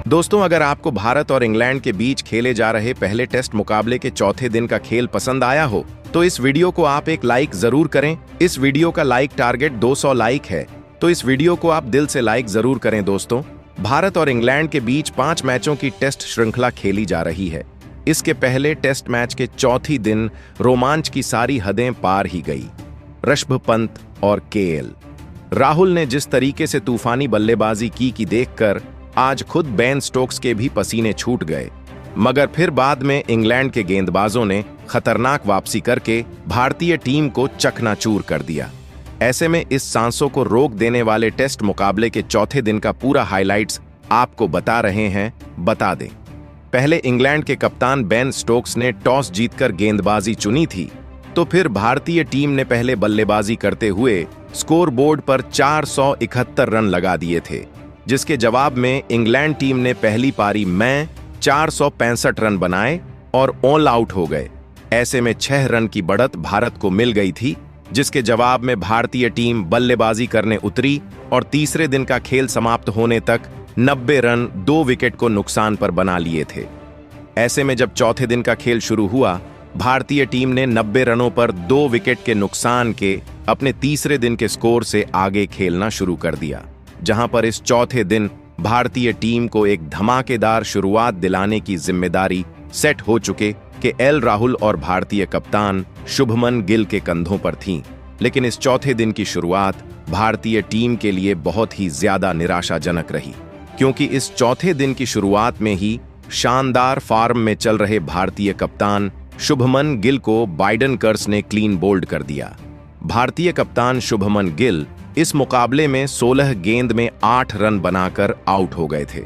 दोस्तों, अगर आपको भारत और इंग्लैंड के बीच खेले जा रहे पहले टेस्ट मुकाबले के चौथे दिन का खेल पसंद आया हो तो इस वीडियो को आप एक लाइक जरूर करें। इस वीडियो का लाइक टारगेट 200 लाइक है, तो इस वीडियो को आप दिल से लाइक जरूर करें। दोस्तों, भारत और इंग्लैंड के बीच 5 मैचों की टेस्ट श्रृंखला खेली जा रही है। इसके पहले टेस्ट मैच के चौथी दिन रोमांच की सारी हदें पार ही गई। ऋषभ पंत और केएल राहुल ने जिस तरीके से तूफानी बल्लेबाजी की देखकर आज खुद बेन स्टोक्स के भी पसीने छूट गए, मगर फिर बाद में इंग्लैंड के गेंदबाजों ने खतरनाक वापसी करके भारतीय टीम को चकनाचूर कर दिया। ऐसे में इस सांसों को रोक देने वाले टेस्ट मुकाबले के चौथे दिन का पूरा हाइलाइट्स आपको बता रहे हैं। बता दें, पहले इंग्लैंड के कप्तान बेन स्टोक्स ने टॉस जीतकर गेंदबाजी चुनी थी, तो फिर भारतीय टीम ने पहले बल्लेबाजी करते हुए स्कोरबोर्ड पर 471 रन लगा दिए थे, जिसके जवाब में इंग्लैंड टीम ने पहली पारी में 465 रन बनाए और ऑल आउट हो गए। ऐसे में 6 रन की बढ़त भारत को मिल गई थी, जिसके जवाब में भारतीय टीम बल्लेबाजी करने उतरी और तीसरे दिन का खेल समाप्त होने तक 90 रन 2 विकेट को नुकसान पर बना लिए थे। ऐसे में जब चौथे दिन का खेल शुरू हुआ, भारतीय टीम ने 90 रनों पर 2 विकेट के नुकसान के अपने तीसरे दिन के स्कोर से आगे खेलना शुरू कर दिया, जहां पर इस चौथे दिन भारतीय टीम को एक धमाकेदार शुरुआत दिलाने की जिम्मेदारी सेट हो चुके कि एल राहुल और भारतीय कप्तान शुभमन गिल के कंधों पर थी। लेकिन इस चौथे दिन की शुरुआत भारतीय टीम के लिए बहुत ही ज्यादा निराशाजनक रही, क्योंकि इस चौथे दिन की शुरुआत में ही शानदार फॉर्म में चल रहे भारतीय कप्तान शुभमन गिल को बाइडन कर्स ने क्लीन बोल्ड कर दिया। भारतीय कप्तान शुभमन गिल इस मुकाबले में 16 गेंद में 8 रन बनाकर आउट हो गए थे।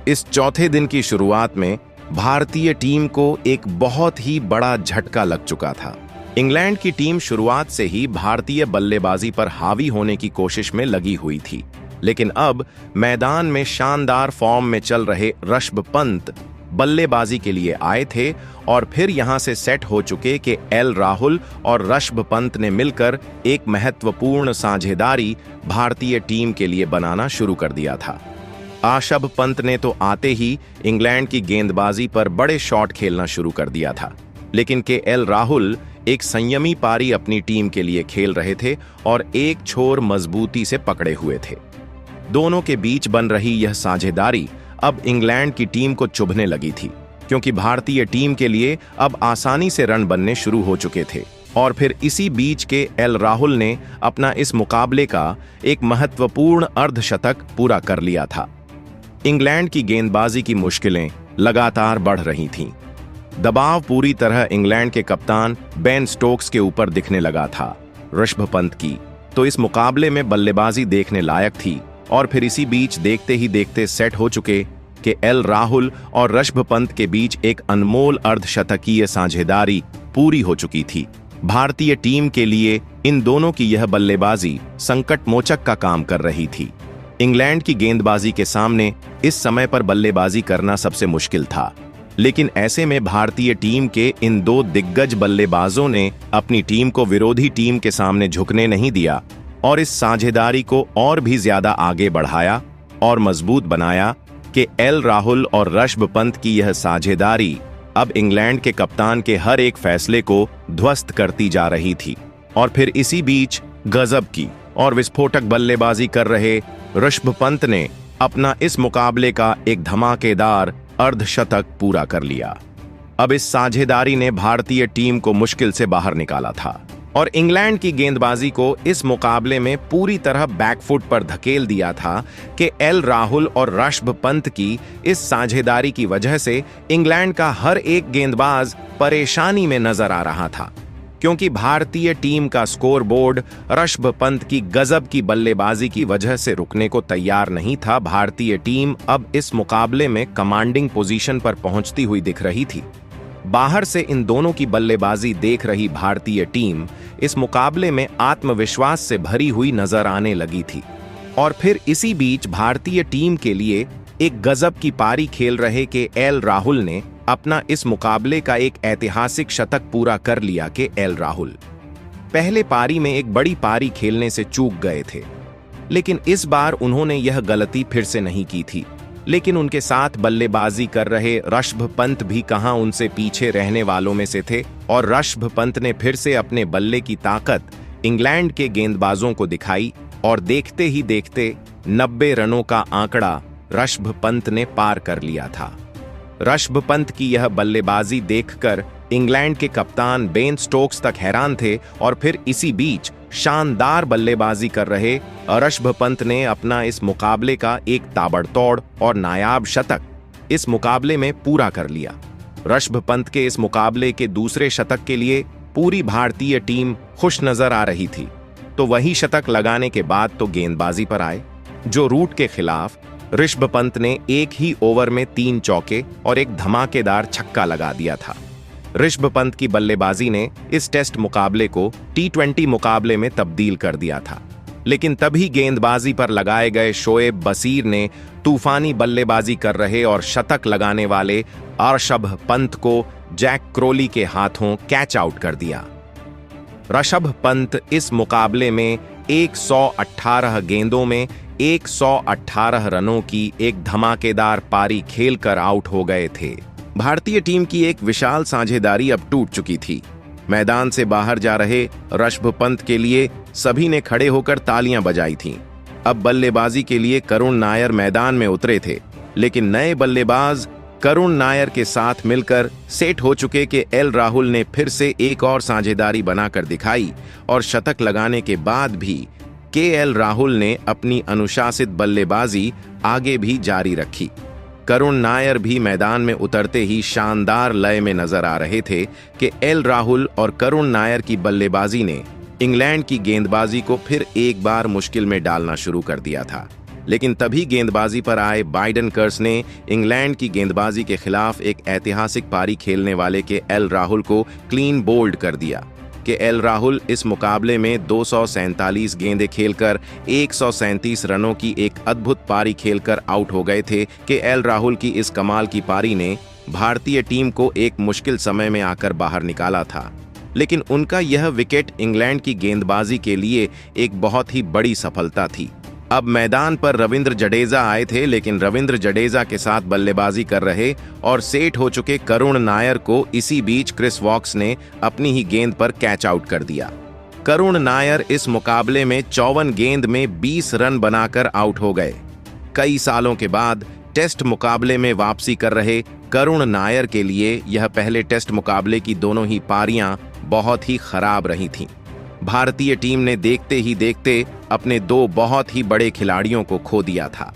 इस चौथे दिन की शुरुआत में भारतीय टीम को एक बहुत ही बड़ा झटका लग चुका था। इंग्लैंड की टीम शुरुआत से ही भारतीय बल्लेबाजी पर हावी होने की कोशिश में लगी हुई थी, लेकिन अब मैदान में शानदार फॉर्म में चल रहे ऋषभ पंत बल्लेबाजी के लिए आए थे और फिर यहां से सेट हो चुके कि एल राहुल और ऋषभ पंत ने मिलकर एक महत्वपूर्ण साझेदारी भारतीय टीम के लिए बनाना शुरू कर दिया था। ऋषभ पंत ने तो आते ही इंग्लैंड की गेंदबाजी पर बड़े शॉट खेलना शुरू कर दिया था, लेकिन के एल राहुल एक संयमी पारी अपनी टीम के लिए खेल रहे थे और एक छोर मजबूती से पकड़े हुए थे। दोनों के बीच बन रही यह साझेदारी अब इंग्लैंड की टीम को चुभने लगी थी, क्योंकि भारतीय टीम के लिए अब आसानी से रन बनने शुरू हो चुके थे। और फिर इसी बीच के एल राहुल ने अपना इस मुकाबले का एक महत्वपूर्ण अर्धशतक पूरा कर लिया था। इंग्लैंड की गेंदबाजी की मुश्किलें लगातार बढ़ रही थीं। दबाव पूरी तरह इंग्लैंड के कप्तान बेन स्टोक्स के ऊपर दिखने लगा था। ऋषभ पंत की तो इस मुकाबले में बल्लेबाजी देखने लायक थी, और फिर इसी बीच देखते ही देखते सेट हो चुके कि एल राहुल और ऋषभ पंत के बीच एक अनमोल अर्धशतकीय साझेदारी पूरी हो चुकी थी। भारतीय टीम के लिए इन दोनों की यह बल्लेबाजी संकट मोचक का काम कर रही थी। इंग्लैंड की गेंदबाजी के सामने इस समय पर बल्लेबाजी करना सबसे मुश्किल था, लेकिन ऐसे में भारतीय टीम के इन 2 दिग्गज बल्लेबाजों ने अपनी टीम को विरोधी टीम के सामने झुकने नहीं दिया और इस साझेदारी को और भी ज्यादा आगे बढ़ाया और मजबूत बनाया कि एल राहुल और ऋषभ पंत की यह साझेदारी अब इंग्लैंड के कप्तान के हर एक फैसले को ध्वस्त करती जा रही थी। और फिर इसी बीच गजब की और विस्फोटक बल्लेबाजी कर रहे ऋषभ पंत ने अपना इस मुकाबले का एक धमाकेदार अर्धशतक पूरा कर लिया। अब इस साझेदारी ने भारतीय टीम को मुश्किल से बाहर निकाला था और इंग्लैंड की गेंदबाजी को इस मुकाबले में पूरी तरह बैकफुट पर धकेल दिया था कि एल राहुल और ऋषभ पंत की इस साझेदारी की वजह से इंग्लैंड का हर एक गेंदबाज परेशानी में नजर आ रहा था, क्योंकि भारतीय टीम का स्कोरबोर्ड ऋषभ पंत की गजब की बल्लेबाजी की वजह से रुकने को तैयार नहीं था। भारतीय टीम अब इस मुकाबले में कमांडिंग पोजीशन पर पहुंचती हुई दिख रही थी। बाहर से इन दोनों की बल्लेबाजी देख रही भारतीय टीम इस मुकाबले में आत्मविश्वास से भरी हुई नजर आने लगी थी। और फिर इसी बीच भारतीय टीम के लिए एक गजब की पारी खेल रहे के एल राहुल ने अपना इस मुकाबले का एक ऐतिहासिक शतक पूरा कर लिया कि एल राहुल पहले पारी में एक बड़ी पारी खेलने से चूक गए थे, लेकिन इस बार उन्होंने यह गलती फिर से नहीं की थी। लेकिन उनके साथ बल्लेबाजी कर रहे ऋषभ पंत भी कहां उनसे पीछे रहने वालों में से थे और ऋषभ पंत ने फिर से अपने बल्ले की ताकत इंग्लैंड के गेंदबाजों को दिखाई और देखते ही देखते 90 रनों का आंकड़ा ऋषभ पंत ने पार कर लिया था। ऋषभ पंत की यह बल्लेबाजी देखकर इंग्लैंड के कप्तान बेन स्टोक्स तक हैरान थे और फिर इसी बीच शानदार बल्लेबाजी कर रहे ऋषभ पंत ने अपना इस मुकाबले का एक ताबड़तोड़ और नायाब शतक इस मुकाबले में पूरा कर लिया। ऋषभ पंत के इस मुकाबले के दूसरे शतक के लिए पूरी भारतीय टीम खुश नजर आ रही थी। तो वही शतक लगाने के बाद तो गेंदबाजी पर आए, जो रूट के खिलाफ ऋषभ पंत ने एक ही ओवर में 3 चौके और एक धमाकेदार छक्का लगा दिया था। ऋषभ पंत की बल्लेबाजी ने इस टेस्ट मुकाबले को T20 मुकाबले में तब्दील कर दिया था, लेकिन तभी गेंदबाजी पर लगाए गए शोएब बशीर ने तूफानी बल्लेबाजी कर रहे और शतक लगाने वाले ऋषभ पंत को जैक क्रोली के हाथों कैच आउट कर दिया। ऋषभ पंत इस मुकाबले में 118 गेंदों में 118 रनों की एक धमाकेदार पारी खेलकर आउट हो गए थे। भारतीय टीम की एक विशाल साझेदारी अब टूट चुकी थी। मैदान से बाहर जा रहे ऋषभ पंत के लिए सभी ने खड़े होकर तालियां बजाई थीं। अब बल्लेबाजी के लिए करुण नायर मैदान में उतरे थे, लेकिन नए बल्लेबाज करुण नायर के साथ मिलकर सेट हो चुके के एल राहुल ने फिर से एक और साझेदारी बनाकर दिखाई और शतक लगाने के बाद भी के एल राहुल ने अपनी अनुशासित बल्लेबाजी आगे भी जारी रखी। करुण नायर भी मैदान में उतरते ही शानदार लय में नजर आ रहे थे कि एल राहुल और करुण नायर की बल्लेबाजी ने इंग्लैंड की गेंदबाजी को फिर एक बार मुश्किल में डालना शुरू कर दिया था। लेकिन तभी गेंदबाजी पर आए बाइडन कर्स ने इंग्लैंड की गेंदबाजी के खिलाफ एक ऐतिहासिक पारी खेलने वाले के एल राहुल को क्लीन बोल्ड कर दिया। कि एल राहुल इस मुकाबले में 247 गेंदें खेलकर 137 रनों की एक अद्भुत पारी खेलकर आउट हो गए थे कि एल राहुल की इस कमाल की पारी ने भारतीय टीम को एक मुश्किल समय में आकर बाहर निकाला था। लेकिन उनका यह विकेट इंग्लैंड की गेंदबाजी के लिए एक बहुत ही बड़ी सफलता थी। अब मैदान पर रविंद्र जडेजा आए थे, लेकिन रविंद्र जडेजा के साथ बल्लेबाजी कर रहे और सेट हो चुके करुण नायर को इसी बीच क्रिस वॉक्स ने अपनी ही गेंद पर कैच आउट कर दिया। करुण नायर इस मुकाबले में 54 गेंद में 20 रन बनाकर आउट हो गए। कई सालों के बाद टेस्ट मुकाबले में वापसी कर रहे करुण नायर के लिए यह पहले टेस्ट मुकाबले की दोनों ही पारियां बहुत ही खराब रही थीं। भारतीय टीम ने देखते ही देखते अपने 2 बहुत ही बड़े खिलाड़ियों को खो दिया था।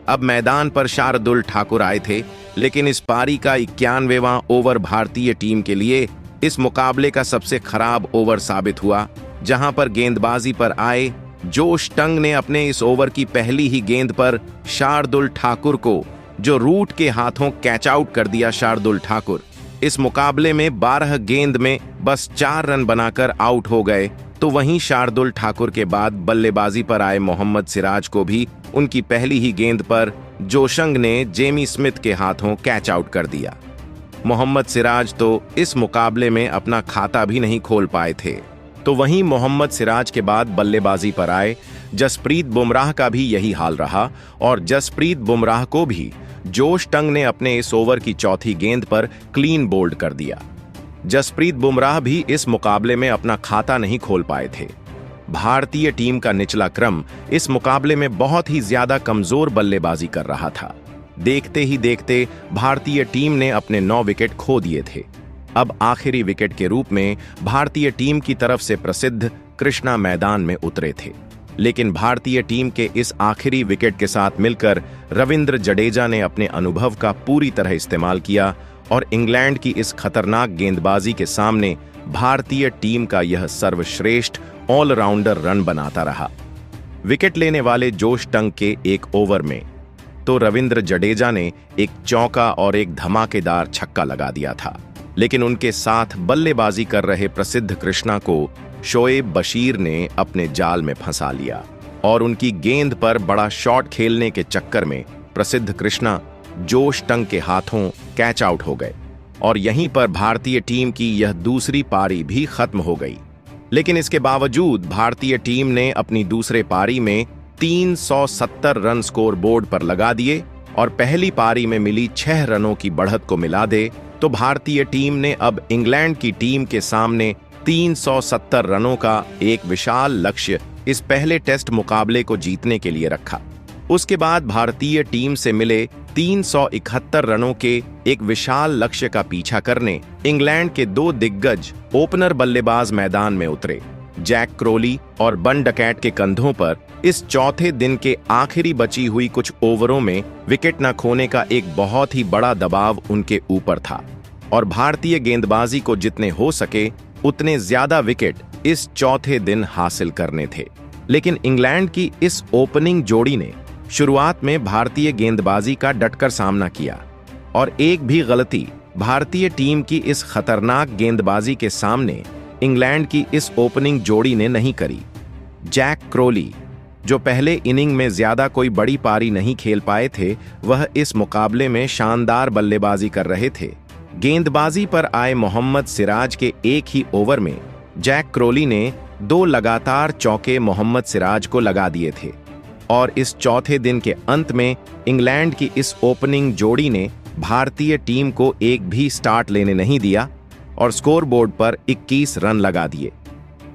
अब मैदान पर शार्दुल ठाकुर आए थे, लेकिन इस पारी का 91वां ओवर भारतीय टीम के लिए इस मुकाबले का सबसे खराब ओवर साबित हुआ, जहां पर गेंदबाजी पर आए जोश टंग ने अपने इस ओवर की पहली ही गेंद पर शार्दुल ठाकुर को जो रूट के हाथों कैच आउट कर दिया। शार्दुल ठाकुर इस मुकाबले में 12 गेंद में बस 4 रन बनाकर आउट हो गए। तो वहीं शार्दुल ठाकुर के बाद बल्लेबाजी पर आए मोहम्मद सिराज को भी उनकी पहली ही गेंद पर जोशंग ने जेमी स्मिथ के हाथों कैच आउट कर दिया। मोहम्मद सिराज तो इस मुकाबले में अपना खाता भी नहीं खोल पाए थे। तो वहीं मोहम्मद सिराज के बाद बल्लेबाजी पर आए जसप्रीत बुमराह का भी यही हाल रहा और जसप्रीत बुमराह को भी जोश टंग ने अपने इस ओवर की चौथी गेंद पर क्लीन बोल्ड कर दिया। जसप्रीत बुमराह भी इस मुकाबले में अपना खाता नहीं खोल पाए थे। भारतीय टीम का निचला क्रम इस मुकाबले में बहुत ही ज्यादा कमजोर बल्लेबाजी कर रहा था। देखते ही देखते भारतीय टीम ने अपने 9 विकेट खो दिए थे। अब आखिरी विकेट के रूप में भारतीय टीम की तरफ से प्रसिद्ध कृष्णा मैदान में उतरे थे, लेकिन भारतीय टीम के इस आखिरी विकेट के साथ मिलकर रविंद्र जडेजा ने अपने अनुभव का पूरी तरह इस्तेमाल किया और इंग्लैंड की इस खतरनाक गेंदबाजी के सामने भारतीय टीम का यह सर्वश्रेष्ठ ऑलराउंडर रन बनाता रहा। विकेट लेने वाले जोश टंग के एक ओवर में तो रविंद्र जडेजा ने एक चौका और एक धमाकेदार छक्का लगा दिया था, लेकिन उनके साथ बल्लेबाजी कर रहे प्रसिद्ध कृष्णा को शोएब बशीर ने अपने जाल में फंसा लिया और उनकी गेंद पर बड़ा शॉट खेलने के चक्कर में प्रसिद्ध कृष्णा जोश टंग के हाथों कैच आउट हो गए और यहीं पर भारतीय टीम की यह दूसरी पारी भी खत्म हो गई। लेकिन इसके बावजूद भारतीय टीम ने अपनी दूसरे पारी में 370 रन स्कोर बोर्ड पर लगा दिए और पहली पारी में मिली 6 रनों की बढ़त को मिला दे तो भारतीय टीम ने अब इंग्लैंड की टीम के सामने 370 रनों का एक विशाल लक्ष्य इस पहले टेस्ट मुकाबले को जीतने के लिए रखा। उसके बाद भारतीय टीम से मिले 371 रनों के एक विशाल लक्ष्य का पीछा करने इंग्लैंड के 2 दिग्गज ओपनर बल्लेबाज मैदान में उतरे। जैक क्रोली और बन डकैट के कंधों पर इस चौथे दिन के आखिरी बची हुई कुछ ओवरों में विकेट न खोने का एक बहुत ही बड़ा दबाव उनके ऊपर था और भारतीय गेंदबाजी को जितने हो सके उतने ज्यादा विकेट इस चौथे दिन हासिल करने थे। लेकिन इंग्लैंड की इस ओपनिंग जोड़ी ने शुरुआत में भारतीय गेंदबाजी का डटकर सामना किया और एक भी गलती भारतीय टीम की इस खतरनाक गेंदबाजी के सामने इंग्लैंड की इस ओपनिंग जोड़ी ने नहीं करी। जैक क्रोली, जो पहले इनिंग में ज्यादा कोई बड़ी पारी नहीं खेल पाए थे, वह इस मुकाबले में शानदार बल्लेबाजी कर रहे थे। गेंदबाजी पर आए मोहम्मद सिराज के एक ही ओवर में जैक क्रोली ने 2 लगातार चौके मोहम्मद सिराज को लगा दिए थे और इस चौथे दिन के अंत में इंग्लैंड की इस ओपनिंग जोड़ी ने भारतीय टीम को एक भी स्टार्ट लेने नहीं दिया और स्कोरबोर्ड पर 21 रन लगा दिए।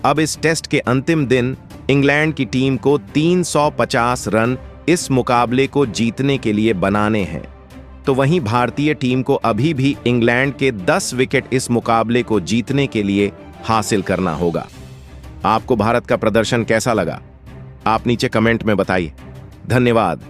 अब इस टेस्ट के अंतिम दिन इंग्लैंड की टीम को 350 रन इस मुकाबले को जीतने के लिए बनाने हैं, तो वहीं भारतीय टीम को अभी भी इंग्लैंड के 10 विकेट इस मुकाबले को जीतने के लिए हासिल करना होगा। आपको भारत का प्रदर्शन कैसा लगा? आप नीचे कमेंट में बताइए। धन्यवाद।